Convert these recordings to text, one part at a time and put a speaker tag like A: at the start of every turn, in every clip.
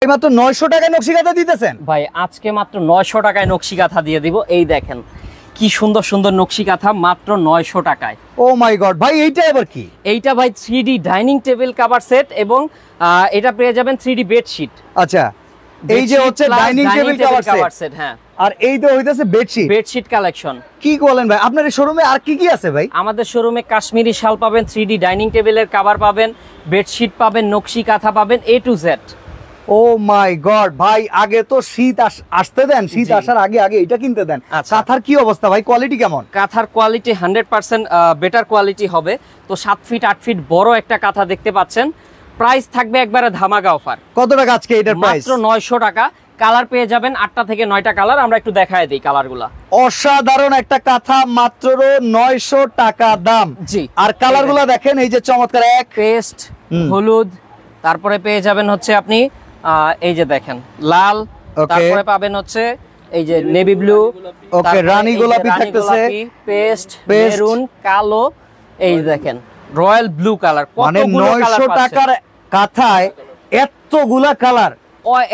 A: মাত্র 900 টাকায় নকশি কাঁথা দিতেছেন
B: ভাই, আজকে মাত্র 900 টাকায় নকশি কাঁথা দিয়ে দিব। এই দেখেন কি সুন্দর সুন্দর নকশি কাঁথা মাত্র 900 টাকায়।
A: ও মাই গড ভাই, এইটা এবার কি?
B: এইটা ভাই 3D dining table cover set এবং এটা পেয়ে যাবেন 3D বেডশিট।
A: আচ্ছা, এই যে হচ্ছে ডাইনিং টেবিল কভার সেট।
B: হ্যাঁ,
A: আর এই তো হইতাছে
B: বেডশিট কালেকশন।
A: কি বলেন ভাই, আপনার এই শোরুমে আর কি কি আছে ভাই?
B: আমাদের শোরুমে কাশ্মীরি শাল পাবেন, 3D ডাইনিং টেবিলের কভার পাবেন, বেডশিট পাবেন, নকশি কাঁথা পাবেন, A to Z।
A: Oh my god ভাই, আগে তো শীত আসতে দেন, শীত আসার আগে আগে এটা কিনতে দেন। কাঁথার কি অবস্থা ভাই, কোয়ালিটি কেমন?
B: কাঁথার কোয়ালিটি 100% বেটার কোয়ালিটি হবে। তো 7 ফিট 8 ফিট বড় একটা কাঁথা দেখতে পাচ্ছেন। প্রাইস থাকবে একবারে ধামাকা অফার।
A: কত টাকা আজকে এটার প্রাইস?
B: মাত্র 900 টাকা। কালার পেয়ে যাবেন 8টা থেকে 9টা কালার। আমরা একটু দেখায় দেই কালারগুলা।
A: অসাধারণ একটা কাঁথা, মাত্র 900 টাকা দাম।
B: জি,
A: আর কালারগুলো দেখেন, এই যে চমৎকার এক
B: পেস্ট হলুদ, তারপরে পেয়ে যাবেন হচ্ছে আপনি এই যে দেখেন লাল, তারপরে পাবেন হচ্ছে এই যে নেভি ব্লু,
A: ওকে রানী গোলাপি থাকতেছে,
B: পেস্ট মেরুন, কালো, এই দেখেন রয়্যাল ব্লু কালার।
A: মানে 900 টাকার কাঁথায় এতগুলা কালার,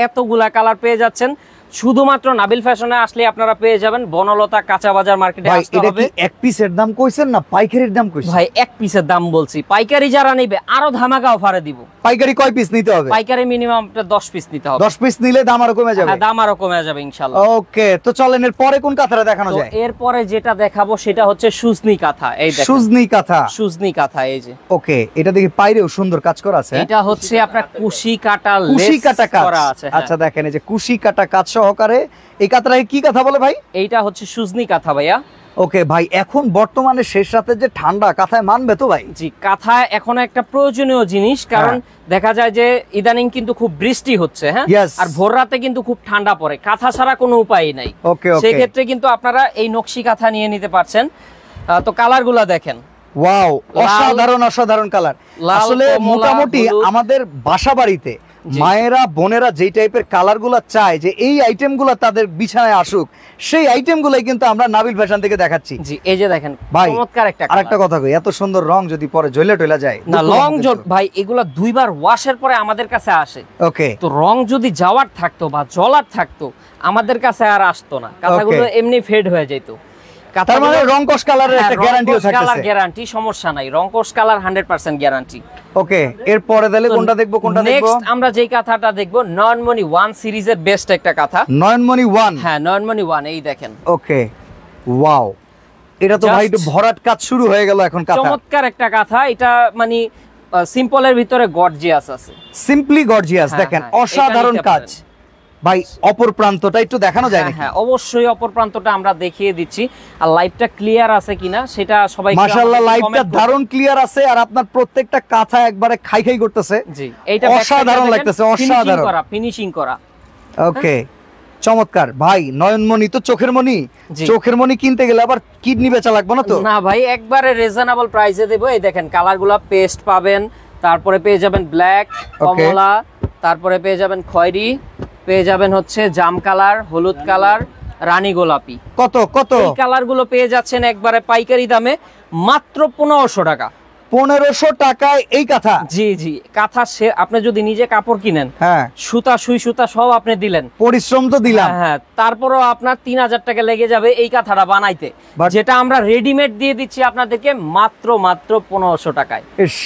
B: এতগুলা কালার পেয়ে যাচ্ছেন। শুধুমাত্র নাবিল ফ্যাশনে আসলে আপনারা পেয়ে যাবেন। বনলতা কাঁচা বাজার মার্কেটে আসতে হবে।
A: এটা কি এক পিসের দাম কইছেন না পাইকারির দাম কইছেন?
B: ভাই এক পিসের দাম বলছি। পাইকারি যারা নেবে আরো ধামাকা অফারে দিব।
A: পাইকারি কয় পিস নিতে হবে?
B: পাইকারি মিনিমাম 10 পিস নিতে হবে।
A: 10 পিস নিলে দাম আরো কমে যাবে?
B: হ্যাঁ, দাম আরো কমে যাবে ইনশাআল্লাহ।
A: ওকে, তো চলেন এর পরে কোন কাঁথাটা দেখানো যায়?
B: এরপরে যেটা দেখাবো সেটা হচ্ছে সুজনি কাঁথা। এই দেখেন
A: সুজনি কাঁথা।
B: সুজনি কাঁথা, এই যে
A: ওকে, এটা দেখি বাইরেও সুন্দর কাজ করা আছে।
B: এটা হচ্ছে আপনার কুশি কাটা
A: করা আছে। আচ্ছা দেখেন, এই যে কুশি কাটা কাজ সহকারে এই কাঁথাটাকে কি কাঁথা বলে ভাই?
B: এইটা হচ্ছে সুজনি কাঁথা ভাইয়া।
A: ওকে ভাই, এখন বর্তমানে শেষ রাতে যে ঠান্ডা, কাঁথায় মানবে তো ভাই?
B: জি, কাঁথা এখন একটা প্রয়োজনীয় জিনিস, কারণ দেখা যায় যে ইদানিং কিন্তু খুব বৃষ্টি হচ্ছে। হ্যাঁ, আর ভোর রাতে কিন্তু খুব ঠান্ডা পড়ে। কাঁথা ছাড়া কোনো উপায় নাই। সেই ক্ষেত্রে কিন্তু আপনারা এই নকশি কাঁথা নিয়ে নিতে পারছেন। তো কালারগুলো দেখেন,
A: ওয়াও, অসাধারণ অসাধারণ কালার। আসলে মোটামুটি আমাদের বাসা বাড়িতে মায়েরা বোনেরা যেই টাইপের কালারগুলো চায় যে এই আইটেমগুলো তাদের বিছানায় আসুক, সেই আইটেমগুলোই কিন্তু আমরা নাবিল ফ্যাশন থেকে দেখাচ্ছি।
B: জি, এই যে দেখেন
A: ভাই,
B: চমৎকার একটা
A: আরেকটা কথা কই, এত সুন্দর রং যদি পরে জ্বলে টইলা যায়
B: না, রং ভাই এগুলা দুইবার ওয়াশের পরে আমাদের কাছে আসে।
A: ওকে,
B: তো রং যদি যাওয়ার থাকতো বা জ্বলার থাকতো আমাদের কাছে আর আসতো না। কাঁথাগুলো এমনি ফেড হয়ে যেত।
A: তার মানে রংকশ কালারের একটা গ্যারান্টিও থাকতেছে।
B: কালার গ্যারান্টি, সমস্যা নাই। রংকশ কালার 100% গ্যারান্টি।
A: ওকে, এরপরে তাহলে কোনটা দেখবো?
B: নেক্সট আমরা যেই কাঁথাটা দেখবো নয়নমণি 1 সিরিজের বেস্ট একটা কাঁথা।
A: নয়নমণি 1?
B: হ্যাঁ, নয়নমণি 1। এই দেখেন,
A: ওকে, ওয়াও, এটা তো ভাই একটু ভরাট কাজ শুরু হয়ে গেল এখন কাঁথা।
B: চমৎকার একটা কাঁথা। এটা মানে সিম্পলের ভিতরে গর্জিয়াস আছে,
A: সিম্পলি গর্জিয়াস। দেখেন অসাধারণ কাজ। ভাই অপর প্রান্তটা একটু দেখানো যায় নাকি?
B: হ্যাঁ, অবশ্যই অপর প্রান্তটা আমরা দেখিয়ে দিচ্ছি। আর লাইভটা ক্লিয়ার আছে কিনা সেটা সবাই
A: মাশাআল্লাহ, লাইভটা দারুণ ক্লিয়ার আছে। আর আপনার প্রত্যেকটা কাঁথা একবারে খাই খাই করতেছে।
B: জি, এইটা
A: অসাধারণ লাগতেছে, অসাধারণ
B: ফিনিশিং করা।
A: ওকে, চমৎকার ভাই। নয়নমণি তো চোখের মণি, চোখের মণি কিনতে গেলে আবার কিডনি বেচা লাগবে না তো?
B: না ভাই, একবারে রিজনেবল প্রাইসে দেব। এই দেখেন কালারগুলো পেস্ট পাবেন, তারপরে পেয়ে যাবেন ব্ল্যাক, কমলা, তারপরে পেয়ে যাবেন খয়েরি, পেয়ে যাবেন হচ্ছে জাম কালার, হলুদ কালার, রানী গোলাপি।
A: কত কত
B: এই কালারগুলো পেয়ে যাচ্ছেন একবারে পাইকারি দামে মাত্র 1500 টাকা।
A: 1500 টাকায় এই কাঁথা?
B: জি জি, কাঁথা আপনি যদি নিজে কাপড় কিনেন,
A: হ্যাঁ,
B: সুতা সুই সুতা সব আপনি দিলেন,
A: পরিশ্রম তো দিলাম,
B: হ্যাঁ, তারপরেও আপনার 3000 টাকা লেগে যাবে এই কাঁথাটা বানাইতে, যেটা আমরা রেডিমেড দিয়ে দিচ্ছি আপনাদেরকে মাত্র 1500 টাকায়।
A: ইস,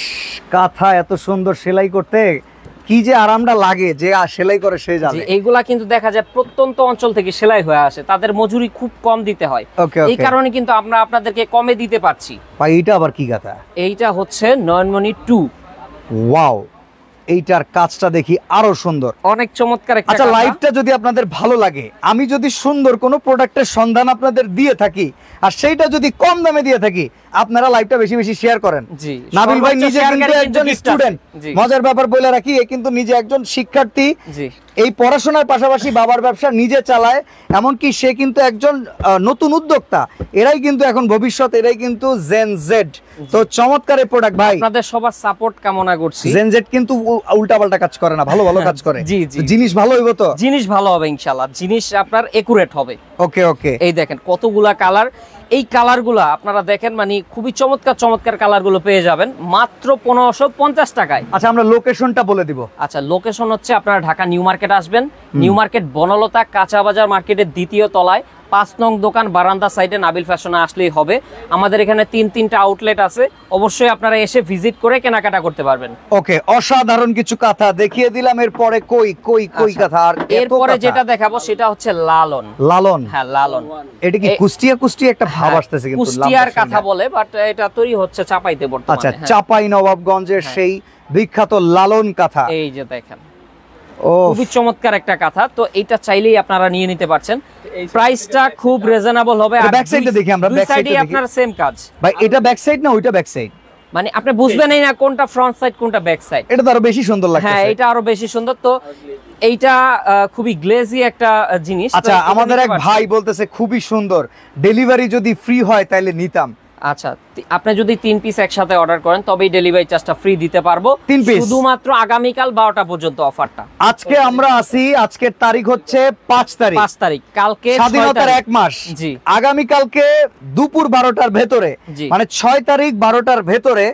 A: কাঁথা এত সুন্দর সেলাই করতে কি যে আরামটা লাগে, যে সেলাই করে সে জানে।
B: এইগুলা কিন্তু দেখা যায় প্রত্যন্ত অঞ্চল থেকে সেলাই হয়ে আসে, তাদের মজুরি খুব কম দিতে হয়। এই কারণে কিন্তু আমরা আপনাদেরকে কমে দিতে পারছি।
A: ভাই এইটা আবার কি কাঁথা?
B: এইটা হচ্ছে নয়নমণি 2।
A: ওয়াও, এইটার কাজটা দেখি আরো সুন্দর,
B: অনেক চমৎকার একটা।
A: আচ্ছা, লাইভটা যদি আপনাদের ভালো লাগে, আমি যদি সুন্দর কোনো প্রোডাক্টের সন্ধান আপনাদের দিয়ে থাকি আর সেইটা যদি কম দামে দিয়ে থাকি, আপনারা লাইভটা বেশি বেশি শেয়ার করেন।
B: জি,
A: নাবিল ভাই নিজে কিন্তু একজন স্টুডেন্ট। মজার ব্যাপার বলে রাখি, এ কিন্তু নিজে একজন শিক্ষার্থী।
B: জি,
A: এই পড়াশোনার পাশাপাশি বাবার ব্যবসা নিজে চালায়, এমনকি সে কিন্তু একজন নতুন উদ্যোক্তা। এরাই কিন্তু এখন ভবিষ্যৎ, এরাই কিন্তু জেন জেড। তো চমৎকার এই প্রোডাক্ট ভাই,
B: আপনাদের সবার সাপোর্ট কামনা করছি।
A: জেন জেড কিন্তু উল্টাপাল্টা কাজ করে না, ভালো ভালো কাজ করে।
B: জি জি,
A: জিনিস ভালো হইব তো?
B: জিনিস ভালো হবে ইনশাআল্লাহ, জিনিস আপনার একুরেট হবে।
A: ওকে ওকে,
B: এই দেখেন কতগুলা কালার। এই কালারগুলো আপনারা দেখেন মানে খুবই চমৎকার চমৎকার কালারগুলো পেয়ে যাবেন মাত্র 1550 টাকায়।
A: আচ্ছা আমরা লোকেশনটা বলে দিব।
B: আচ্ছা লোকেশন হচ্ছে আপনারা ঢাকা নিউ মার্কেট আসবেন, নিউ মার্কেট বনলতা কাঁচা বাজার মার্কেটের 2য় তলায় 5 নং দোকান বারান্দা সাইডে নাবিল ফ্যাশনে আসলেই হবে। আমাদের এখানে 3টা আউটলেট আছে, অবশ্যই আপনারা এসে ভিজিট করে কেনাকাটা করতে পারবেন।
A: ওকে, অসাধারণ কিছু কাঁথা দেখিয়ে দিলাম, এরপরে কই কাঁথা, আর
B: এরপরে যেটা দেখাবো সেটা হচ্ছে লালন।
A: লালন,
B: হ্যাঁ লালন।
A: এটা কি কুষ্টিয়া একটা ভাব আসতেছে কিন্তু
B: কুষ্টিয়ার কথা বলে, বাট এটা তৈরি হচ্ছে চাপাইতে বর্তমানে।
A: আচ্ছা, চাপাই নবাবগঞ্জের সেই বিখ্যাত লালন কাঁথা।
B: এই যে দেখেন খুবই চমৎকার একটা কাঁথা, তো এটা চাইলেই আপনারা নিয়ে নিতে পারছেন। প্রাইসটা খুব রিজনেবল হবে। আর
A: ব্যাক সাইডে দেখি আমরা, ব্যাক সাইডে
B: আপনার সেম কাজ
A: ভাই। এটা ব্যাক সাইড না ওইটা ব্যাক সাইড,
B: মানে আপনি বুঝবেনই না কোনটা ফ্রন্ট সাইড কোনটা ব্যাক সাইড।
A: এটা তো আরো বেশি সুন্দর লাগছে।
B: হ্যাঁ এটা আরো বেশি সুন্দর। তো এইটা খুবই গ্লেজি একটা জিনিস।
A: আচ্ছা আমাদের এক ভাই বলতেছে খুবই সুন্দর, ডেলিভারি যদি ফ্রি হয় তাহলে নিতাম।
B: আচ্ছা আপনি যদি 3 পিস একসাথে অর্ডার করেন তবেই ডেলিভারি চার্জটা ফ্রি দিতে পারবো, শুধুমাত্র আগামীকাল 12টা পর্যন্ত অফারটা।
A: আজকে আমরা আছি, আজকের তারিখ হচ্ছে 5 তারিখ,
B: কালকে
A: স্বাধীনতার 1 মাস।
B: জি,
A: আগামী কালকে দুপুর 12টার ভেতরে, মানে 6 তারিখ 12টার ভেতরে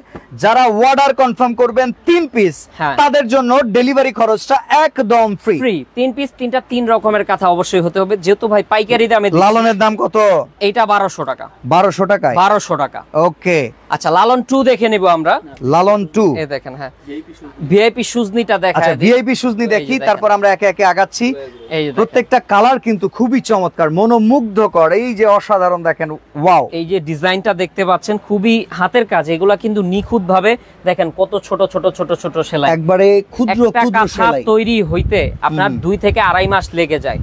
A: যারা অর্ডার কনফার্ম করবেন 3 পিস, তাদের জন্য ডেলিভারি খরচটা একদম ফ্রি।
B: 3 পিস 3 রকমের কথা অবশ্যই হতে হবে, যেহেতু ভাই পাইকারি দামে।
A: লালনের দাম কত?
B: এটা 1200 টাকা।
A: 1200 টাকায়?
B: 1200 টাকা।
A: ওকে
B: আচ্ছা লালন 2 দেখে নিব আমরা।
A: লালন 2
B: এই দেখেন, হ্যাঁ ভিআইপি সুজনিটা দেখায়।
A: আচ্ছা ভিআইপি সুজনি দেখি, তারপর আমরা একে একে আগাচ্ছি। প্রত্যেকটা কালার কিন্তু খুবই চমৎকার, মনোমুগ্ধকর। এই যে অসাধারণ দেখেন, ওয়াও।
B: এই যে ডিজাইনটা দেখতে পাচ্ছেন খুবই হাতের কাজ, এগুলা কিন্তু নিখুঁত ভাবে দেখেন কত ছোট ছোট ছোট ছোট সেলাই,
A: একবারে ক্ষুদ্র ক্ষুদ্র সেলাই।
B: তৈরি হইতে আপনার 2 থেকে 2.5 মাস লেগে যায়।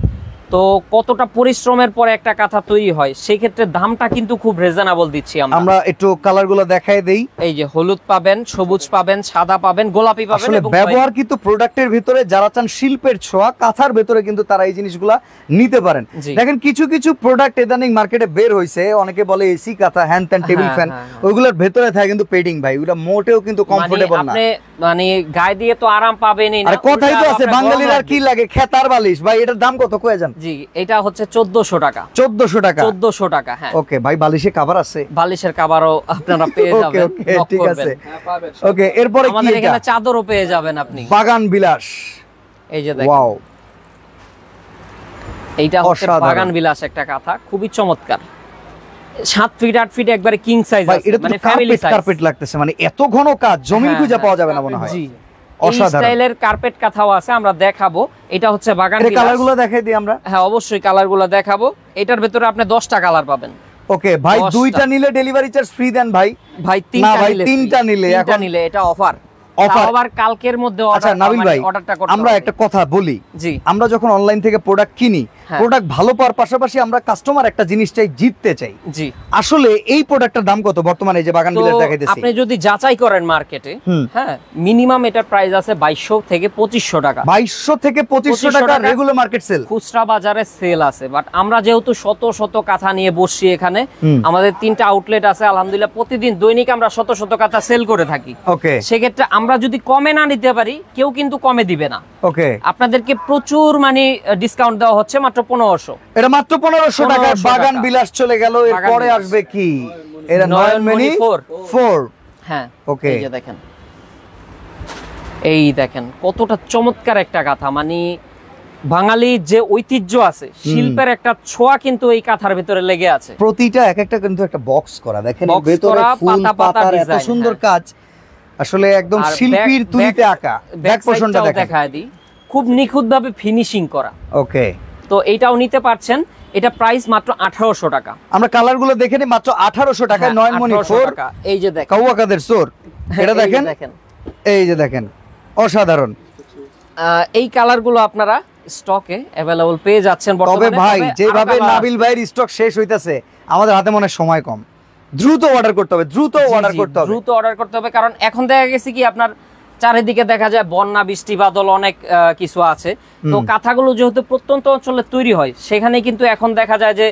B: তো কতটা পরিশ্রমের পরে একটা কাঁথা তৈরি হয়, সেই ক্ষেত্রে দামটা কিন্তু খুব রিজনেবল দিচ্ছি
A: আমরা। একটু কালারগুলো দেখাই দেই।
B: এই যে হলুদ পাবেন, সবুজ পাবেন, সাদা পাবেন, গোলাপি পাবেন।
A: আসলে ব্যবহার কিন্তু প্রোডাক্টের ভিতরে যারা চান শিল্পের ছোঁয়া, কাঁথার ভিতরে কিন্তু তারা এই জিনিসগুলা নিতে পারেন। দেখেন কিছু কিছু প্রোডাক্ট ইদানিং মার্কেটে বের হইছে, অনেকে বলে এসি কাঁথা, হ্যান্ড ত্যান টেবিল ফ্যান, ওইগুলোর ভিতরে থাকে কিন্তু পেডিং ভাই, ওটা মোটেও কিন্তু কমফোর্টেবল না।
B: আপনি মানে গায়ে দিয়ে তো আরাম পাবেনই না।
A: আরে কথাই তো আছে, বাঙালির আর কি লাগে, খেতার বালিশ। ভাই এটার দাম কত কয়ে যান?
B: জি এটা হচ্ছে 1400 টাকা।
A: 1400 টাকা?
B: 1400 টাকা, হ্যাঁ।
A: ওকে ভাই, বালিশে কভার আছে?
B: বালিশের কভারও আপনারা পেয়ে যাবেন।
A: ওকে ঠিক আছে। ওকে এরপরে কি?
B: আমাদের এখানে চাদরও পেয়ে যাবেন আপনি।
A: বাগান বিলাস।
B: এই যে দেখেন,
A: ওয়াও,
B: এইটা হচ্ছে বাগান বিলাস একটা কাঁথা, খুবই চমৎকার। 7 ফিট 8 ফিট একবারে কিং সাইজ আছে, মানে ফ্যামিলি সাইজ।
A: কার্পেট লাগতেছে, মানে এত ঘন কাজ জমিন খুঁজে পাওয়া যাবে না মনে হয়।
B: জি এই স্টাইলের কার্পেট কাঁথাও আছে, আমরা দেখাবো। এটা হচ্ছে বাগান বিলাস।
A: কালারগুলো দেখাই দিই আমরা।
B: হ্যাঁ অবশ্যই কালারগুলো দেখাবো। এটার ভিতরে আপনি 10টা কালার পাবেন।
A: ওকে ভাই, 2টা নিলে ডেলিভারি চার্জ ফ্রি দেন ভাই?
B: ভাই 3টা নিলে এখন নিলে এটা অফার। আবার কালকের মধ্যে অর্ডার।
A: আচ্ছা নাবিল ভাই, আমরা একটা কথা বলি,
B: জি
A: আমরা যখন অনলাইন থেকে প্রোডাক্ট কিনি, প্রোডাক্ট ভালো পাওয়ার পাশাপাশি আমরা কাস্টমার একটা জিনিস চাই, জিততে চাই।
B: জি
A: আসলে এই প্রোডাক্টের দাম কত বর্তমানে যে বাগান বিলাস দেখাইতেছি?
B: আপনি যদি যাচাই করেন মার্কেটে, হ্যাঁ মিনিমাম এটার প্রাইস আছে 2200 থেকে 2500 টাকা।
A: 2200 থেকে 2500 টাকা রেগুলার মার্কেট সেল,
B: খুচরা বাজারে সেল আছে। বাট আমরা যেহেতু শত শত কাঁথা নিয়ে বসছি এখানে, আমাদের 3টা আউটলেট আছে আলহামদুলিল্লাহ, প্রতিদিন দৈনিক আমরা শত শত কাঁথা সেল করে থাকি।
A: ওকে,
B: সেক্ষেত্রে আমরা যদি কমে না নিতে পারি, কেউ কিন্তু কমে দিবে না।
A: ওকে,
B: আপনাদেরকে প্রচুর মানে ডিসকাউন্ট দেওয়া হচ্ছে, মাত্র 1500।
A: এটা মাত্র 1500 টাকায় বাগান বিলাস চলে গেল। এরপরে আসবে কি? এরা নয়নমণি 4।
B: হ্যাঁ
A: ওকে,
B: এই যে দেখেন, এই দেখেন কতটা চমৎকার একটা কাঁথা, মানে বাঙালি যে ঐতিহ্য আছে, শিল্পের একটা ছোঁয়া কিন্তু এই কাঁথার ভিতরে লেগে আছে।
A: প্রতিটা এক একটা কিন্তু একটা বক্স করা, দেখেন ভিতরে ফুল পাতার এত সুন্দর কাজ, আসলে একদম শিল্পীর তুলিতে আঁকা। ব্যাক পোরশনটা
B: দেখায় দিই, খুব নিখুঁতভাবে ফিনিশিং করা।
A: ওকে,
B: তো এইটাও নিতে পারছেন। এটা প্রাইস মাত্র 1800 টাকা।
A: আমরা কালারগুলো দেখে নিই, মাত্র 1800 টাকায় নয়নমণি 4।
B: এই যে দেখেন
A: কাউয়া কাদের সোর, এটা দেখেন, এই যে দেখেন অসাধারণ।
B: এই কালারগুলো আপনারা স্টকে अवेलेबल পেয়ে যাচ্ছেন বর্তমানে।
A: তবে ভাই যেভাবে নাবিল ভাইয়ের স্টক শেষ হইতাছে, আমাদের হাতে মনে সময় কম, দ্রুত অর্ডার করতে হবে, দ্রুত অর্ডার করতে হবে। কারণ এখন দেখা গেছে কি আপনার চারিদিকে দেখা যায় বন্যা, বৃষ্টি, বাদল অনেক কিছু আছে। তো কাঁথাগুলো যেহেতু প্রত্যন্ত অঞ্চলে তৈরি হয়, সেখানে কিন্তু এখন দেখা যায় যে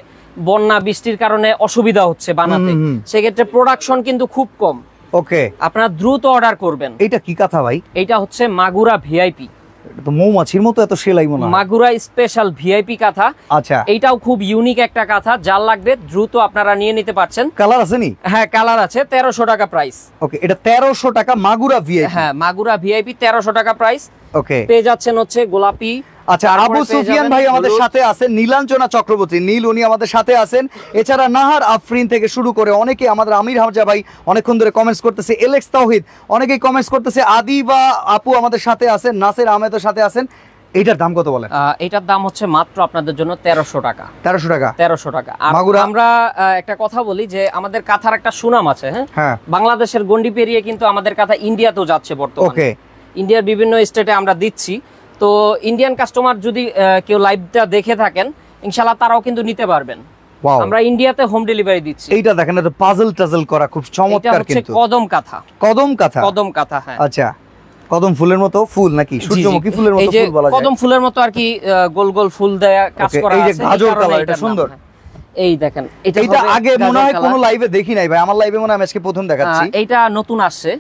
A: বন্যা বৃষ্টির কারণে অসুবিধা হচ্ছে বানাতে, সেক্ষেত্রে প্রোডাকশন কিন্তু খুব কম। ওকে,
B: আপনারা দ্রুত অর্ডার করবেন।
A: এটা কি কাঁথা ভাই?
B: এটা হচ্ছে মাগুরা ভিআইপি।
A: এটা তো মৌমাছির মতো এত সেলাই মনে হয়।
B: মাগুরা স্পেশাল ভিআইপি কাঁথা।
A: আচ্ছা,
B: এইটাও খুব ইউনিক একটা কাঁথা, যার লাগবে দ্রুত আপনারা নিয়ে নিতে পারছেন।
A: কালার আছে নি?
B: হ্যাঁ, কালার আছে। 1300 টাকা প্রাইস।
A: ওকে, এটা 1300 টাকা মাগুরা ভিআইপি।
B: হ্যাঁ, মাগুরা ভিআইপি 1300 টাকা প্রাইস।
A: ওকে,
B: পেয়ে যাচ্ছেন হচ্ছে গোলাপি।
A: আচ্ছা, আবু সুফিয়ান ভাই আমাদের সাথে আছেন, নীলাঞ্জনা চক্রবর্তী নীল উনি আমাদের সাথে আছেন। এছাড়া নাহার আফরিন থেকে শুরু করে অনেকে, আমাদের আমির হামজা ভাই অনেকক্ষণ ধরে কমেন্টস করতেছে, এলেক্স তাওহিদ অনেকেই কমেন্টস করতেছে, আদিবা আপু আমাদের সাথে আছেন, নাসির আহমেদের সাথে আছেন। এইটার দাম কত বলেন?
B: এটার দাম হচ্ছে মাত্র আপনাদের জন্য 1300 টাকা।
A: 1300 টাকা? 1300
B: টাকা। আর আমরা একটা কথা বলি যে আমাদের কাঁথার একটা সুনাম আছে। হ্যাঁ, বাংলাদেশের গন্ডি পেরিয়ে কিন্তু আমাদের কাঁথা ইন্ডিয়াতেও যাচ্ছে বর্তমানে। ওকে, ইন্ডিয়ার বিভিন্ন স্টেটে আমরা দিচ্ছি। তো ইন্ডিয়ান কাস্টমার যদি কেউ লাইভটা দেখে থাকেন, ইনশাআল্লাহ তারাও কিন্তু নিতে পারবেন। আমরা ইন্ডিয়াতে হোম ডেলিভারি দিচ্ছি।
A: এইটা দেখেন, এটা পাজল টাজল করা, খুব চমৎকার। কিন্তু
B: কদম কাঁথা। কদম কাঁথা? কদম কাঁথা, হ্যাঁ।
A: আচ্ছা, কদম ফুলের মতো ফুল নাকি সূর্যমুখী ফুলের মতো ফুল বলা যায়?
B: কদম ফুলের মতো আর কি, গোল গোল ফুল দেয়া কাজ করা আছে।
A: এই যে গাজর কালার, এটা সুন্দর।
B: এই দেখেন,
A: এটা আগে মনে হয় কোনো লাইভে দেখি নাই ভাই, আমার লাইভে মনে হয় আজকে প্রথম দেখাচ্ছি।
B: এটা নতুন আসছে।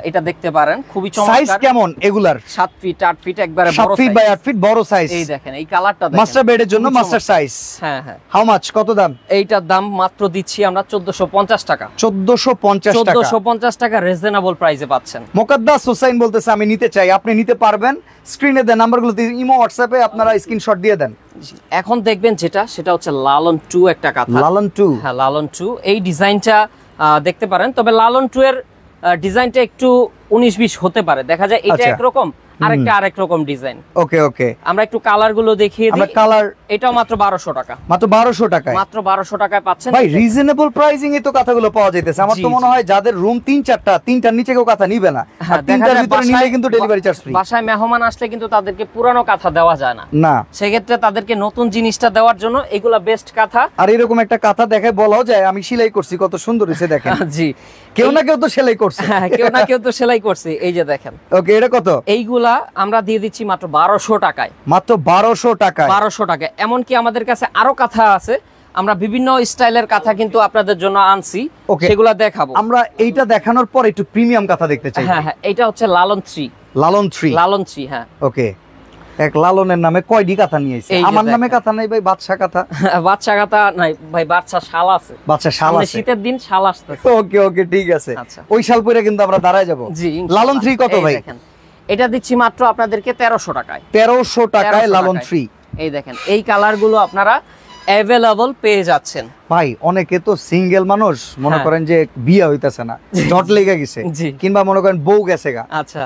B: এটা দেখতে পারেন, খুবই চমৎকার।
A: সাইজ কেমন এগুলার?
B: 7 ফিট 8 ফিট একবারে বড় সাইজ।
A: 7 ফিট বাই 8 ফিট বড় সাইজ।
B: এই দেখেন, এই কালারটা দেখেন,
A: মাস্টার বেডের জন্য মাস্টার সাইজ।
B: হ্যাঁ হ্যাঁ।
A: হাউ মাচ, কত দাম?
B: এইটার দাম মাত্র দিচ্ছি আমরা 1450 টাকা।
A: 1450 টাকা?
B: 1450 টাকা রিজনেবল প্রাইসে পাচ্ছেন।
A: মুকদ্দাস হোসেন বলতেছে আমি নিতে চাই, আপনি নিতে পারবেন। স্ক্রিনে দেন নাম্বারগুলোতে, ইমো হোয়াটসঅ্যাপে আপনারা স্ক্রিনশট দিয়ে দেন।
B: এখন দেখবেন সেটা হচ্ছে লালন 2 একটা কাঁথা।
A: লালন 2? হ্যাঁ,
B: লালন 2। এই ডিজাইনটা দেখতে পারেন, তবে লালন 2 এর ডিজাইনটা একটু 19-20 হতে পারে। দেখা যায় এটা একরকম, আরেকটা আরেক রকম ডিজাইন।
A: ওকে ওকে,
B: আমরা একটু কালার গুলো দেখিয়ে দিই।
A: আমরা কালার,
B: এটাও মাত্র 1200 টাকা।
A: মাত্র 1200 টাকায়?
B: মাত্র 1200 টাকায় পাচ্ছেন
A: ভাই। রিজনেবল প্রাইসিং এ তো কথাগুলো পাওয়া যাইতেছে। আমার তো মনে হয় যাদের রুম 3-4টা, 3টার নিচে কেউ কথা নিবে না, আর 3টার ভিতরে নিলে কিন্তু ডেলিভারি চার্জ ফ্রি।
B: বাসায় মেহমান আসলে কিন্তু তাদেরকে পুরানো কাঁথা দেওয়া যায় না।
A: না,
B: সেক্ষেত্রে তাদেরকে নতুন জিনিসটা দেওয়ার জন্য এগুলা বেস্ট কাঁথা।
A: আর এরকম একটা কাঁথা দেখায় বলাও যায় আমি সেলাই করছি, কত সুন্দর হয়েছে দেখেন।
B: জি,
A: কেউ না কেউ তো সেলাই করছে।
B: হ্যাঁ, কেউ না কেউ তো সেলাই করছে। এই যে দেখেন।
A: ওকে, এটা কত?
B: এইগুলা আমরা দিয়ে দিচ্ছি মাত্র 1200 টাকায়।
A: মাত্র 1200 টাকায়?
B: 1200 টাকায়। এমনকি আমাদের কাছে আরো কাঁথা আছে, আমরা বিভিন্ন স্টাইলের কাঁথা কিন্তু আপনাদের জন্য আনছি, সেগুলা দেখাবো।
A: আমরা এইটা দেখানোর পর একটু প্রিমিয়াম কাঁথা দেখতে চাই।
B: হ্যাঁ হ্যাঁ, এটা হচ্ছে লালন 3।
A: লালন 3?
B: লালন 3, হ্যাঁ।
A: ওকে, এক লালনের নামে কয়টি কাঁথা নিয়েছে? আমার নামে কাঁথা নাই ভাই, বাদশা কাঁথা।
B: বাদশা কাঁথা নাই ভাই, বাদশা শাল আছে।
A: বাদশা শাল আছে,
B: শীতের দিন শাল আসতেছে।
A: ওকে ওকে, ঠিক আছে। ওই শাল পরে কিন্তু আমরা দাঁড়ায় যাব।
B: জি,
A: লালন 3 কত ভাই?
B: এটা দিচ্ছি মাত্র আপনাদেরকে 1300 টাকায়।
A: 1300 টাকায় লালন 3।
B: এই দেখেন, এই কালার গুলো আপনারা अवेलेबल পেয়ে যাচ্ছেন।
A: ভাই অনেকে তো সিঙ্গেল মানুষ, মনে করেন যে বিয়ে হইতাছে না, জট লেগে গেছে, কিংবা মনে করেন বউ গেছে গা।
B: আচ্ছা,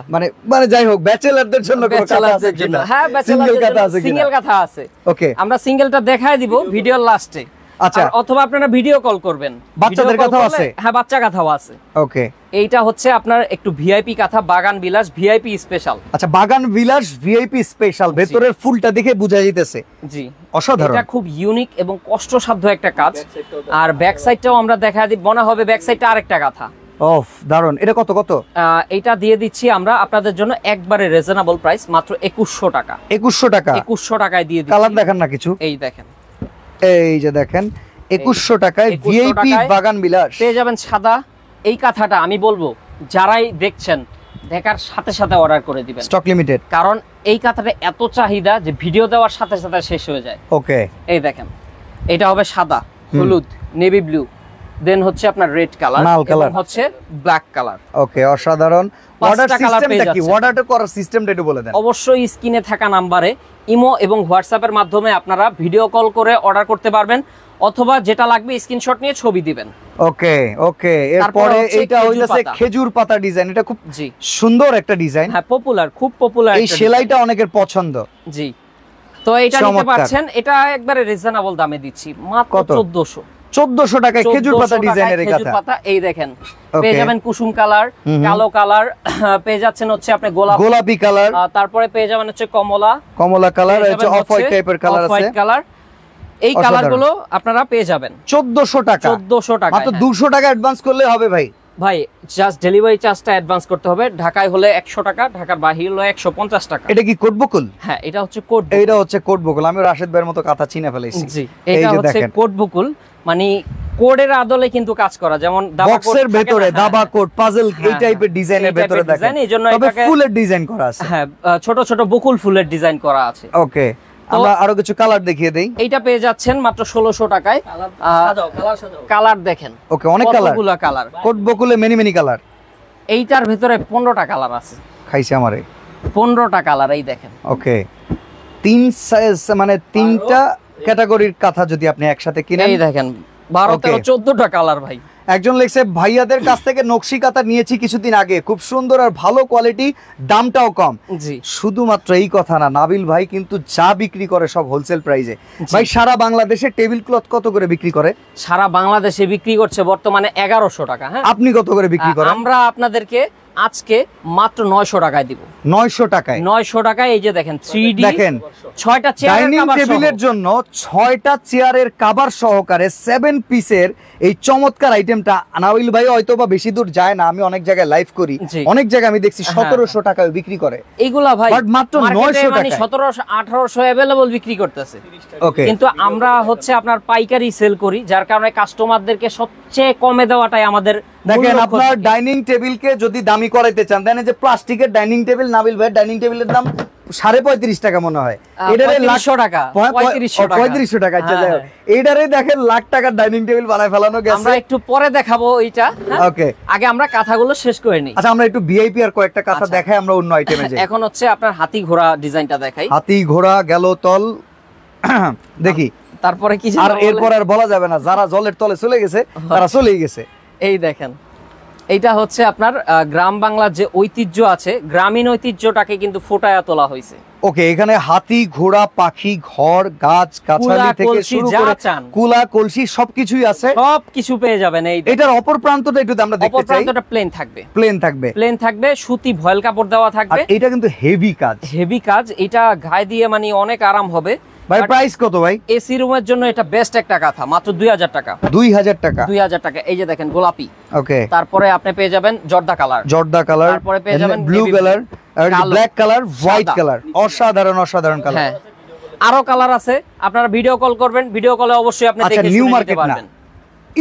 A: মানে যাই হোক, ব্যাচেলারদের জন্য কোনো কাঁথা আছে কিনা?
B: হ্যাঁ, ব্যাচেলারদের জন্য সিঙ্গেল কাঁথা আছে।
A: ওকে,
B: আমরা সিঙ্গেলটা দেখায় দিব ভিডিওর লাস্টে। আচ্ছা, অথবা আপনারা ভিডিও কল করবেন।
A: বাচ্চাদের কাঁথাও আছে?
B: হ্যাঁ, বাচ্চা কাঁথাও আছে।
A: ওকে,
B: এইটা হচ্ছে আপনার একটু ভিআইপি কাঁথা, বাগান বিলাস ভিআইপি স্পেশাল।
A: আচ্ছা, বাগান বিলাস ভিআইপি স্পেশাল, ভেতরের ফুলটা দেখে বোঝা যাইতেছে।
B: জি,
A: অসাধারণ।
B: এটা খুব ইউনিক এবং কষ্টসাধ্য একটা কাজ। আর ব্যাক সাইডটাও আমরা দেখায় দিই, মনে হবে ব্যাক সাইডটা আরেকটা কাঁথা।
A: অফ, দারুন। এটা কত কত?
B: এটা দিয়ে দিচ্ছি আমরা আপনাদের জন্য একবারে রিজনেবল প্রাইস, মাত্র 2100 টাকা।
A: 2100 টাকা?
B: 2100 টাকায় দিয়ে দিচ্ছি।
A: কালার দেখান না কিছু? এই দেখেন, এই যে দেখেন, 2100 টাকায় ভিআইপি বাগান বিলাস
B: পেয়ে যাবেন। সাদা এই কাঁথাটা আমি বলবো যারাই দেখছেন, দেখার সাথে সাথে অর্ডার করে দিবেন, স্টক লিমিটেড। কারণ এই কাঁথাটা এত চাহিদা যে ভিডিও দেওয়ার সাথে সাথে শেষ হয়ে যায়।
A: ওকে,
B: এই দেখেন, এটা হবে সাদা, হলুদ, নেভি ব্লু, দেন হচ্ছে আপনার রেড কালার, এবং হচ্ছে ব্ল্যাক কালার।
A: ওকে, অসাধারণ। অর্ডার সিস্টেমটা কি? অর্ডারটা করার সিস্টেমটা একটু বলে দেন।
B: অবশ্যই স্ক্রিনে থাকা নম্বরে ইমো এবং হোয়াটসঅ্যাপের মাধ্যমে আপনারা ভিডিও কল করে অর্ডার করতে পারবেন, অথবা যেটা লাগবে স্ক্রিনশট নিয়ে ছবি দিবেন।
A: ওকে ওকে, এরপরে এটা হইতাছে খেজুর পাতা ডিজাইন। এটা খুব সুন্দর একটা ডিজাইন।
B: হ্যাঁ, পপুলার, খুব পপুলার।
A: এই সেলাইটা অনেকের পছন্দ।
B: জি, তো এটা নিতে পারছেন। এটা একবারে রিজনেবল দামে দিচ্ছি, মাত্র 1400
A: টাকায় খেজুর পাতা ডিজাইনের এই
B: খেজুর পাতা। এই দেখেন, পেয়ে যাবেন কুসুম কালার, কালো কালার, পেয়ে যাচ্ছেন হচ্ছে আপনি গোলাপি কালার, তারপরে পেয়ে যাবেন হচ্ছে কমলা কালার, হচ্ছে অফ হোয়াইট টাইপের কালার আছে, হোয়াইট কালার। এই কালারগুলো আপনারা পেয়ে যাবেন 1400 টাকা। 1400 টাকা,
A: মাত্র 200 টাকা অ্যাডভান্স করলে হবে ভাই।
B: ভাই জাস্ট ডেলিভারি চার্জটা অ্যাডভান্স করতে হবে। ঢাকায় হলে 100 টাকা, ঢাকার বাইরে হলে 150 টাকা।
A: এটা কি কোড বকুল?
B: হ্যাঁ, এটা হচ্ছে কোড।
A: এইটা হচ্ছে কোড বকুল। আমি রাশেদ ভাইয়ের মতো কথা চিনে ফেলেছি।
B: জি, এটা হচ্ছে কোড বকুল। মানে কোডের আদলে কিন্তু কাজ করা, যেমন
A: বক্সের ভিতরে দাবা কোড পাজল এই টাইপের ডিজাইনের ভিতরে দেখেন, তবে ফুলের ডিজাইন করা আছে।
B: হ্যাঁ, ছোট ছোট বকুল ফুলের ডিজাইন করা আছে।
A: ওকে, আমরা আরো কিছু কালার দেখিয়ে দেই।
B: এইটা পেয়ে যাচ্ছেন মাত্র 1600 টাকায়। কালার দেখেন,
A: ওকে, অনেক
B: কালার,
A: কোড বকুলে মেনি কালার।
B: এইটার ভিতরে 15টা কালার আছে।
A: খাইছে আমারে
B: 15টা কালার, এই দেখেন।
A: ওকে, তিন সাইজ মানে তিনটা ক্যাটাগরির কাঁথা যদি আপনি একসাথে কিনেন,
B: এই দেখেন 12 13 14টা কালার ভাই।
A: একজন লিখছে ভাইয়াদের কাছ থেকে নকশি কাঁথা নিয়েছি কিছুদিন আগে, খুব সুন্দর আর ভালো কোয়ালিটি, দামটাও কম।
B: জি,
A: শুধুমাত্র এই কথা না, নাবিল ভাই কিন্তু যা বিক্রি করে সব হোলসেল প্রাইসে। ভাই সারা বাংলাদেশে টেবিল ক্লথ কত করে বিক্রি করে?
B: সারা বাংলাদেশে বিক্রি করছে বর্তমানে 1100 টাকা। হ্যাঁ,
A: আপনি কত করে বিক্রি করেন?
B: আমরা আপনাদেরকে আজকে মাত্র 900 টাকায় দিব।
A: 900 টাকায়?
B: 900 টাকায়। এই যে দেখেন 3D,
A: দেখেন
B: 6টা চেয়ারের
A: ডাইনিং
B: কভার
A: টেবিলের জন্য 6টা চেয়ারের কভার সহকারে 7 পিসের এই চমৎকার আইটেমটা নাবিল ভাই হয়তো বা বেশি দূর যায় না, আমি অনেক জায়গায় লাইভ করি, অনেক জায়গায় আমি দেখছি 1700 টাকায় বিক্রি করে
B: এইগুলা ভাই,
A: বাট মাত্র 900 টাকা,
B: 1700 1800 अवेलेबल বিক্রি করতেছে।
A: ওকে,
B: কিন্তু আমরা হচ্ছে আপনার পাইকারি সেল করি, যার কারণে কাস্টমারদেরকে সবচেয়ে কমে দেওয়াটাই আমাদের।
A: দেখেন আপনার ডাইনিং টেবিলকে যদি দামি করাইতে চান, দেন যে প্লাস্টিকের ডাইনিং টেবিল, নাবিল ভাই ডাইনিং টেবিলের দাম 35.5 টাকা মনে হয়, এটারে 100 টাকা 3500 টাকা। আচ্ছা যাই হোক, এটারে দেখেন লাখ টাকার ডাইনিং টেবিল বানায় ফেলানো গেছে।
B: আমরা একটু পরে দেখাবো এইটা।
A: ওকে,
B: আগে আমরা কাঁথাগুলো শেষ করে নিই।
A: আচ্ছা, আমরা একটু ভিআইপি আর কয়েকটা কাঁথা দেখাই, আমরা অন্য আইটেমে যাই।
B: এখন হচ্ছে আপনার হাতি ঘোড়া ডিজাইনটা দেখাই।
A: হাতি ঘোড়া গেল তল, দেখি
B: তারপরে কি
A: আর এরপর আর বলা যাবে না, যারা জলের তলে চলে গেছে তারা চলেই গেছে।
B: এই দেখেন, এইটা হচ্ছে আপনার গ্রাম বাংলার যে ঐতিহ্য আছে, গ্রামীণ ঐতিহ্যটাকে কিন্তু ফুটায়া তোলা হয়েছে।
A: ওকে, এখানে হাতি ঘোড়া পাখি ঘর গাছ গাছালি থেকে শুরু করে কুলা কলসি সবকিছুই আছে,
B: সবকিছু পেয়ে যাবেন।
A: এটার অপর প্রান্তটা একটু আমরা দেখতে চাই।
B: অপর প্রান্তটা প্লেন থাকবে,
A: প্লেন থাকবে,
B: সুতি ভয়েল কাপড় দেওয়া থাকবে।
A: এটা কিন্তু হেভি কাজ,
B: এটা গায়ে দিয়ে মানে অনেক আরাম হবে।
A: ভাই প্রাইস কত ভাই?
B: এসি রুমের জন্য এটা বেস্ট একটা কাঁথা, মাত্র 2000 টাকা।
A: 2000 টাকা?
B: 2000 টাকা। এই যে দেখেন গোলাপি।
A: ওকে,
B: তারপরে আপনি পেয়ে যাবেন জর্দা কালার,
A: তারপরে পেয়ে যাবেন ব্লু কালার, আর ব্ল্যাক কালার, হোয়াইট কালার। অসাধারণ কালার।
B: হ্যাঁ, আরো কালার আছে, আপনারা ভিডিও কল করবেন, ভিডিও কলে অবশ্যই আপনি দেখে
A: নিউ মার্কেট পারবেন।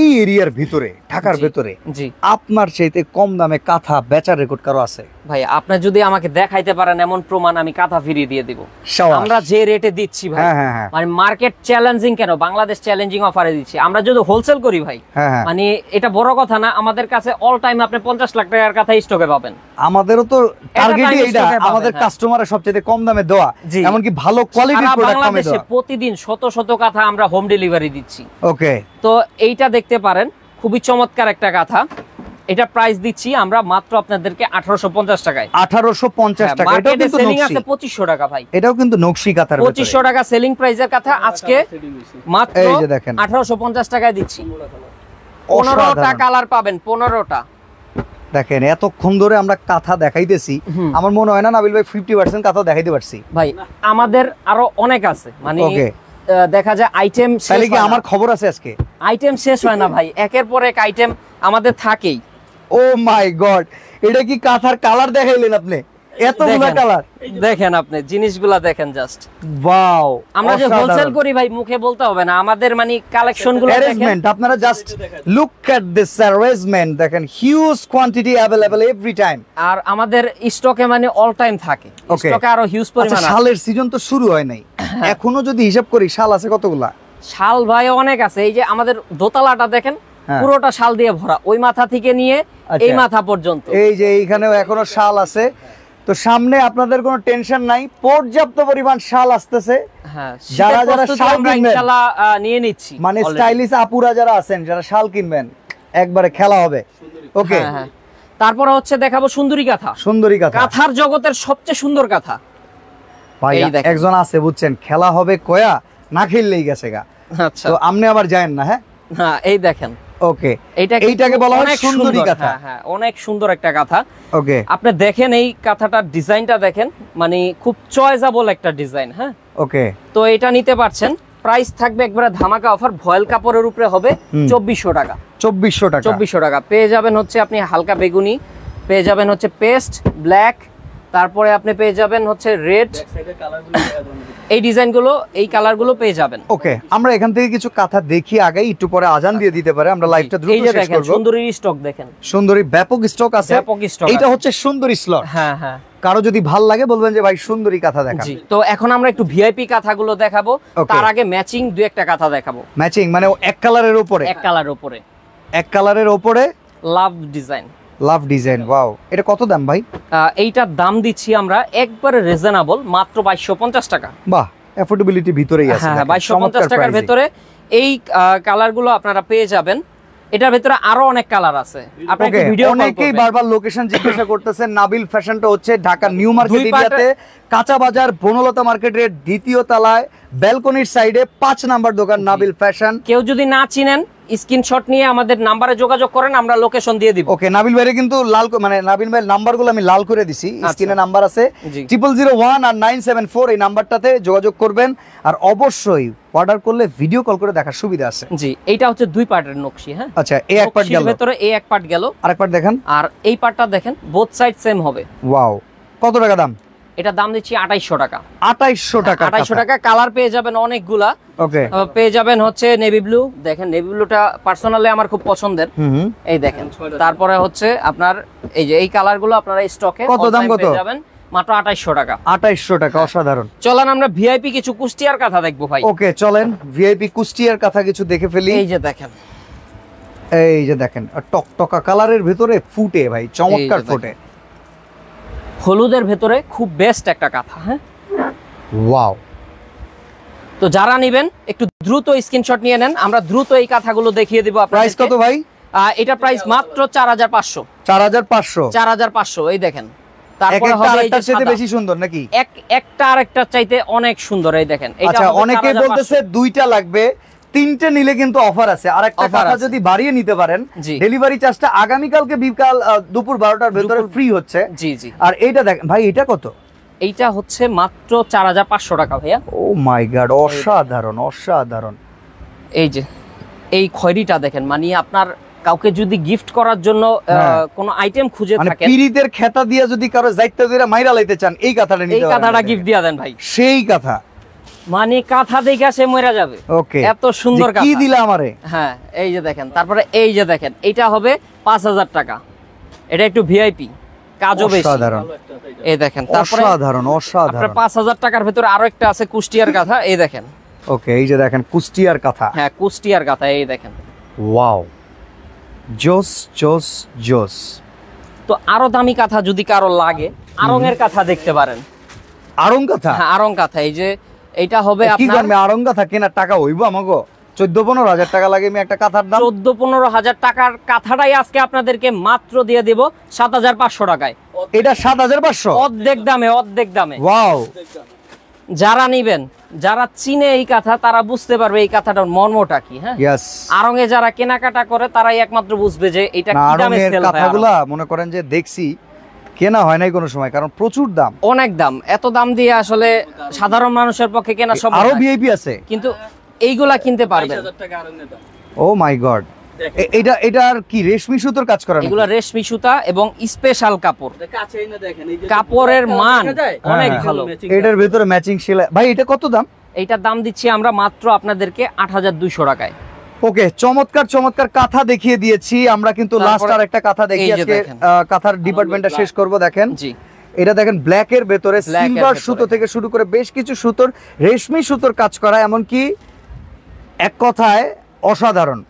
A: এই এরিয়ার ভিতরে, ঢাকার ভিতরে
B: জি
A: আপনার চাইতে কম দামে কাঁথা বেচার রেকর্ড কারো আছে?
B: ভাই, আপনি যদি আমাকে দেখাইতে পারেন এমন প্রমাণ, আমি কাঁথা ফিরিয়ে দিয়ে দিব। আমরা যে রেটে দিচ্ছি ভাই, মানে মার্কেট চ্যালেঞ্জিং কেন, বাংলাদেশ চ্যালেঞ্জিং অফারে দিচ্ছি। আমরা যদি হোলসেল করি ভাই, মানে এটা বড় কথা না, আমাদের কাছে অল টাইম আপনি 50 লাখ টাকার কাঁথা স্টকে পাবেন।
A: আমাদেরও তো টার্গেটই এইটা, আমাদের কাস্টমারের সবচেয়ে কম দামে দেওয়া, এমনকি ভালো কোয়ালিটির প্রোডাক্ট কমে দেওয়া।
B: প্রতিদিন শত কাঁথা আমরা হোম ডেলিভারি দিচ্ছি।
A: ওকে,
B: তো এইটা দেখতে পারেন, খুবই চমৎকার একটা কাঁথা। এটা প্রাইস দিচ্ছি আমরা মাত্র আপনাদেরকে 1850 টাকায়।
A: 1850 টাকা।
B: এটাও কিন্তু সেলিং আছে 2500 টাকা ভাই।
A: এটাও কিন্তু নকশি কাঁথার ভিতরে
B: 2500 টাকা সেলিং প্রাইসের কাঁথা আজকে মাত্র 1850 টাকায় দিচ্ছি। 15টা কালার পাবেন, 15টা।
A: দেখেন এতক্ষণ ধরে আমরা কাঁথা দেখাইতেছি, আমার মনে হয় না নাবিল ভাই 50% কাঁথা দেখাইতে পারছি।
B: ভাই আমাদের আরো অনেক আছে, মানে দেখা যায় আইটেম শেষ হয় না।
A: আমার খবর আছে, আজকে
B: আইটেম শেষ হয় না ভাই, একের পর এক আইটেম আমাদের থাকেই।
A: ও মাই গড, এটা কি কাঁথার কালার দেখাইলেন আপনি? এতগুলো কালার
B: দেখেন, আপনি জিনিসগুলা দেখেন জাস্ট
A: ওয়াও।
B: আমরা যে হোলসেল করি ভাই, মুখে বলতে হবে না, আমাদের মানে কালেকশনগুলো দেখেন।
A: আপনারা just look at this arrangement, দেখেন huge quantity available every time.
B: আর আমাদের স্টকে মানে অল টাইম থাকে, স্টকে আরো হিউজ পরিমাণ আছে।
A: শালের সিজন তো শুরু হয় নাই এখনো, যদি হিসাব করি শাল আছে কতগুলা?
B: শাল ভাই অনেক আছে। এই যে আমাদের দোতলাটা দেখেন, পুরোটা শাল দিয়ে ভরা, ওই মাথা থেকে নিয়ে এই মাথা পর্যন্ত।
A: এই যে এইখানেও এখনো শাল আছে, তো সামনে আপনাদের কোনো টেনশন নাই, পর্যাপ্ত পরিমাণ শাল আসতেছে।
B: হ্যাঁ,
A: যারা শাল কিনবেন
B: ইনশাআল্লাহ নিয়ে নিচ্ছি,
A: মানে স্টাইলিশ আপুরা যারা আছেন, যারা শাল কিনবেন, একবারে খেলা হবে। ওকে,
B: তারপর হচ্ছে দেখাবো সুন্দরী কাঁথা। কাঁথার জগতের সবচেয়ে সুন্দর কাঁথা
A: ভাই একজন আছে বুঝছেন, খেলা হবে কয়া, না খেললেই গেছে গা।
B: আচ্ছা,
A: তো আপনি আবার যায়েন না? হ্যাঁ,
B: এই দেখেন।
A: ওকে, এইটাকে বলা হয় সুন্দরী কাঁথা।
B: হ্যাঁ, অনেক সুন্দর একটা কাঁথা।
A: ওকে,
B: আপনি দেখেন এই কাঁথাটার ডিজাইনটা দেখেন, মানে খুব চয়েসেবল একটা ডিজাইন। হ্যাঁ,
A: ওকে,
B: তো এটা নিতে পারছেন। প্রাইস থাকবে একবারে ধামাকা অফার, ভয়েল কাপড়ের উপরে হবে 2400 টাকা।
A: 2400 টাকা
B: পেয়ে যাবেন হচ্ছে আপনি হালকা বেগুনি, পেয়ে যাবেন হচ্ছে পেস্ট ব্ল্যাক, তারপরে আপনি পেয়ে যাবেন হচ্ছে রেড, এই ডিজাইনগুলো, এই কালারগুলো পেয়ে যাবেন।
A: ওকে, আমরা এখান থেকে কিছু কাঁথা দেখি আগে, একটু পরে আজান দিয়ে দিতে পারে, আমরা লাইভটা দ্রুত শেষ করব।
B: সুন্দরী স্টক দেখেন,
A: সুন্দরী ব্যাপক স্টক আছে,
B: ব্যাপক স্টক।
A: এটা হচ্ছে সুন্দরী স্লট।
B: হ্যাঁ হ্যাঁ,
A: কারো যদি ভাল লাগে বলবেন যে ভাই সুন্দরী কাঁথা দেখান।
B: জি, তো এখন আমরা একটু ভিআইপি কাঁথাগুলো দেখাবো, তার আগে ম্যাচিং দুই একটা কাঁথা দেখাবো।
A: ম্যাচিং মানে এক কালারের উপরে,
B: এক কালারের উপরে,
A: এক কালারের উপরে
B: লাভ ডিজাইন,
A: লাভ ডিজাইন। ওয়াও, এটা কত দাম ভাই?
B: এইটার দাম দিচ্ছি আমরা একবারে রিজনেবল, মাত্র 2250 টাকা।
A: বাহ, অ্যাফোর্ডেবিলিটি ভিতরেই আছে।
B: হ্যাঁ, 2250 টাকার ভিতরে এই কালারগুলো আপনারা পেয়ে যাবেন। এটার ভিতরে আরো অনেক কালার আছে, আপনারা ভিডিও কল করবেন।
A: অনেকেই বারবার লোকেশন জিজ্ঞাসা করতেছেন। নাবিল ফ্যাশনটা হচ্ছে ঢাকা নিউ মার্কেট এরিয়াতে, কাঁচা বাজার, বনলতা মার্কেটের দ্বিতীয় তলায়, ব্যালকনির সাইডে 5 নাম্বার দোকান নাবিল ফ্যাশন।
B: কেউ যদি না চিনেন স্ক্রিনশট নিয়ে আমাদের নাম্বারে যোগাযোগ করেন, আমরা লোকেশন দিয়ে দিব।
A: ওকে, নাবিল ভাইরে কিন্তু লাল, মানে নাবিল ভাইয়ের নাম্বারগুলো আমি লাল করে দিছি, স্ক্রিনে নাম্বার আছে 0001 আর 974, এই নাম্বারটাতে যোগাযোগ করবেন। আর অবশ্যই অর্ডার করলে ভিডিও কল করে দেখার সুবিধা আছে।
B: জি, এইটা হচ্ছে দুই পার্টের নকশি। হ্যাঁ,
A: আচ্ছা, এই এক পার্ট গেল,
B: ভিতরে এই এক পার্ট গেল,
A: আরেক পার্ট দেখেন,
B: আর এই পার্টটা দেখেন, বোথ সাইড সেম হবে।
A: ওয়াও, কত টাকা দাম?
B: এটা দাম দিচ্ছি 2800 টাকা।
A: 2800 টাকা?
B: 2800 টাকা। কালার পেয়ে যাবেন অনেকগুলা।
A: ওকে,
B: পেয়ে যাবেন হচ্ছে নেভি ব্লু, দেখেন নেভি ব্লুটা পার্সোনালি আমার খুব পছন্দের, এই দেখেন। তারপরে হচ্ছে আপনার এই যে এই কালারগুলো আপনারা স্টকে
A: কত দাম পেয়ে
B: যাবেন, মাত্র 2800 টাকা।
A: 2800 টাকা, অসাধারণ।
B: চলেন আমরা ভিআইপি কিছু কুষ্টিয়ার কাঁথা দেখবো ভাই।
A: ওকে, চলেন ভিআইপি কুষ্টিয়ার কাঁথা কিছু দেখে ফেলি।
B: এই যে দেখেন,
A: এই যে দেখেন, টকটকা কালারের ভিতরে ফুটে ভাই, চমৎকার ফুটে,
B: হলুদের ভেতরে খুব বেস্ট একটা কাঁথা। হ্যাঁ,
A: ওয়াও।
B: তো যারা নেবেন একটু দ্রুত স্ক্রিনশট নিয়ে নেন, আমরা দ্রুত এই কাঁথাগুলো দেখিয়ে দিব আপনাদের।
A: প্রাইস কত ভাই?
B: এটা প্রাইস মাত্র 4500।
A: 4500?
B: 4500, এই দেখেন। তারপরে হবে এই যে
A: চাইতে বেশি সুন্দর নাকি?
B: একটা আরেকটার চাইতে অনেক সুন্দর, এই দেখেন।
A: আচ্ছা, অনেকেই বলতেছে দুইটা লাগবে, তিনটে নিলে কিন্তু অফার আছে। আর একটা কথা, যদি বাড়িয়ে নিতে পারেন, ডেলিভারি চার্জটা আগামী কালকে বিকাল দুপুর 12টার ভিতরে ফ্রি হচ্ছে।
B: জি জি।
A: আর এইটা দেখেন ভাই, এটা কত?
B: এইটা হচ্ছে মাত্র 4500 টাকা ভাইয়া।
A: ও মাই গড, অসাধারণ অসাধারণ।
B: এই যে এই খয়েরিটা দেখেন, মানে আপনার কাউকে যদি গিফট করার জন্য কোনো আইটেম খুঁজে থাকেন,
A: পিরিতের খেতা দিয়ে যদি কারো যাইতে দিরা মাইরা লাইতে চান, এই কাঁথাটা নিতে পারেন।
B: এই কাঁথাটা গিফট দিয়া দেন ভাই,
A: সেই কাঁথা,
B: মানে কাঁথা দেখে সে মরে যাবে।
A: ওকে,
B: এত সুন্দর কাঁথা।
A: কি দিলা আমারে?
B: হ্যাঁ, এই যে দেখেন। তারপরে এই যে দেখেন, এটা হবে 5000 টাকা। এটা একটু ভিআইপি, কাজও বেশি,
A: অসাধারণ।
B: এই দেখেন। তারপরে
A: অসাধারণ অসাধারণ।
B: 5000 টাকার ভিতরে আরো একটা আছে কুষ্টিয়ার কাঁথা, এই দেখেন।
A: ওকে, এই যে দেখেন কুষ্টিয়ার কাঁথা।
B: হ্যাঁ, কুষ্টিয়ার কাঁথা, এই দেখেন।
A: ওয়াও, জোস জোস জোস।
B: তো আরো দামি কাঁথা যদি কারো লাগে, আরং এর কাঁথা দেখতে পারেন।
A: আরং কাঁথা?
B: হ্যাঁ, আরং কাঁথা। এই যে এইটা হবে
A: কি
B: আপনার,
A: করবে আরং কাঁথা কেনার টাকা হইবো আমাগো? 14-15 হাজার টাকা লাগে আমি একটা কাঁথার দাম।
B: 14-15 হাজার টাকার কাঁথাটাই আজকে আপনাদেরকে মাত্র দিয়ে দেব 7500 টাকায়।
A: এটা 7500?
B: অর্ধেক দামে, অর্ধেক দামে।
A: ওয়াও।
B: যারা নিবেন, যারা চিনে এই কাঁথা, তারা বুঝতে পারবে এই কাঁথাটার মর্মটা কি। হ্যাঁ,
A: यस।
B: আরং এ যারা কেনাকাটা করে, তারাই একমাত্র বুঝবে যে এটা কি দামে সেল হয়।
A: কাঁথাগুলা মনে করেন যে দেখছি, কেনা হয় নাই কোনো সময়, কারণ প্রচুর দাম,
B: অনেক দাম। এত দাম দিয়ে আসলে সাধারণ মানুষের পক্ষে কেনা সম্ভব না।
A: আরো ভিআইপি আছে,
B: কিন্তু এইগুলা কিনতে পারবেন।
A: ও মাই গড। এটার কি রেশমি সুতোর কাজ করা?
B: এগুলা রেশমি সুতা এবং স্পেশাল কাপড়, কাপড়ের মান অনেক ভালো।
A: এটার ভিতরে ম্যাচিং সেলাই। ভাই এটা কত দাম?
B: এইটার দাম দিচ্ছি আমরা মাত্র আপনাদেরকে 8200 টাকায়।
A: ওকে, চমৎকার চমৎকার কাঁথা দেখিয়ে দিয়েছি আমরা, কিন্তু লাস্ট আর একটা কাঁথা দেখিয়ে আজকে কাঁথার ডিপার্টমেন্টটা শেষ করব। দেখেন,
B: জি,
A: এটা দেখেন ব্ল্যাক এর ভেতরে সিলভার সুতো থেকে শুরু করে বেশ কিছু সুতোর, রেশমি সুতোর কাজ করা, এমন কি এক কথায় অসাধারণ।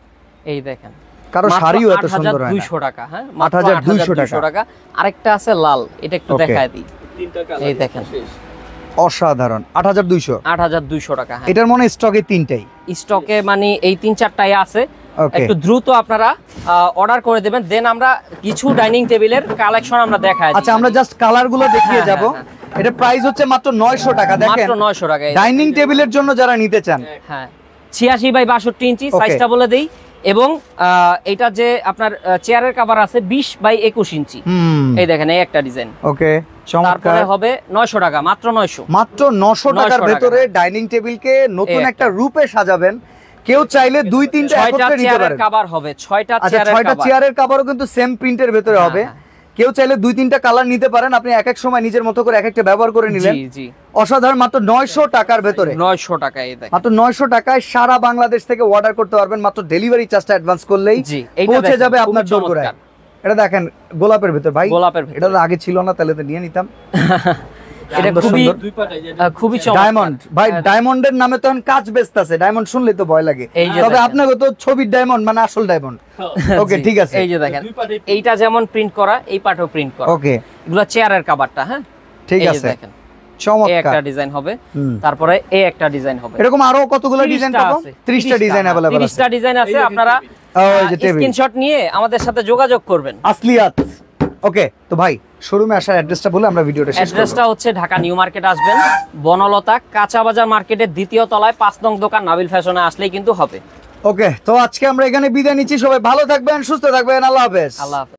B: এই দেখেন,
A: কারো শাড়িও এত সুন্দর হয় না।
B: 8200 টাকা। হ্যাঁ,
A: 8200
B: টাকা। আরেকটা আছে লাল, এটা একটু দেখায় দিই। এই দেখেন,
A: অসাধারণ। 8200
B: টাকা। হ্যাঁ,
A: এটার মনে স্টকে তিনটাই,
B: স্টকে মানে এই 3-4টাই আছে। একটু দ্রুত আপনারা অর্ডার করে দেবেন, দেন আমরা কিছু ডাইনিং টেবিলের কালেকশন আমরা দেখাই।
A: আচ্ছা, আমরা জাস্ট কালারগুলো দেখিয়ে যাব। এটা প্রাইস হচ্ছে মাত্র 900 টাকা। দেখেন,
B: মাত্র 900 টাকা
A: ডাইনিং টেবিলের জন্য যারা নিতে চান।
B: হ্যাঁ, 86x62 ইঞ্চি সাইজটা বলে দেই। এবং এটা যে আপনার চেয়ারের কভার আছে 20x21 ইঞ্চি। এই দেখেন, এই একটা ডিজাইন।
A: ওকে,
B: তারপরে হবে 900 টাকা, মাত্র 900।
A: মাত্র 900 টাকার ভিতরে ডাইনিং টেবিলকে নতুন একটা রূপে সাজাবেন। কেউ চাইলে 2-3টা একত্রে নিতে পারেন।
B: কভার হবে 6টা
A: চেয়ারের কভারও কিন্তু সেম প্রিন্টের ভিতরে হবে। কেউ চাইলে 2-3টা কালার নিতে পারেন, আপনি এক এক সময় নিজের মতো করে এক একটা ব্যবহার করে নিলেন।
B: জি জি,
A: অসাধারণ, মাত্র 900 টাকার ভেতরে,
B: 900 টাকায় এই দেখেন,
A: মাত্র 900 টাকায় সারা বাংলাদেশ থেকে অর্ডার করতে পারবেন। মাত্র ডেলিভারি চার্জটা অ্যাডভান্স করলেই পৌঁছে যাবে আপনার দোরগোড়ায়। এটা দেখেন গোলাপের ভেতর ভাই,
B: গোলাপের ভেতর,
A: এটা তো আগে ছিল না, তাহলে তো নিয়ে নিতাম।
B: এটা খুবই
A: ডায়মন্ড ভাই, ডায়মন্ডের নামে তো এখন কাজ বেচতেছে, ডায়মন্ড শুনলে তো ভয় লাগে, তবে আপনাকে তো ছবির ডায়মন্ড মানে আসল ডায়মন্ড। ওকে ঠিক আছে,
B: এই যে দেখেন এইটা যেমন প্রিন্ট করা, এই পাটেও প্রিন্ট করা।
A: ওকে,
B: এগুলো চেয়ারের কভারটা। হ্যাঁ ঠিক আছে, দেখেন
A: চমৎকার
B: একটা ডিজাইন হবে, তারপরে এই একটা ডিজাইন হবে,
A: এরকম আরো কতগুলো ডিজাইন পাবো? 30টা ডিজাইন अवेलेबल আছে,
B: 30টা ডিজাইন আছে। আপনারা স্ক্রিনশট নিয়ে আমাদের সাথে যোগাযোগ করবেন।
A: আসলিয়াত। ওকে, তো ভাই শোরুমে আসার অ্যাড্রেসটা বলে আমরা ভিডিওটা শেষ করব।
B: অ্যাড্রেসটা হচ্ছে ঢাকা নিউ মার্কেট আসবেন, বনলতা কাঁচা বাজার মার্কেটের 2য় তলায় 5 নং দোকান নাবিল ফ্যাশনে আসলেই কিন্তু হবে।
A: ওকে, তো আজকে আমরা এখানে বিদায় নিচ্ছি। সবাই ভালো থাকবেন, সুস্থ থাকবেন, আল্লাহ হাফেজ।
B: আল্লাহ হাফেজ।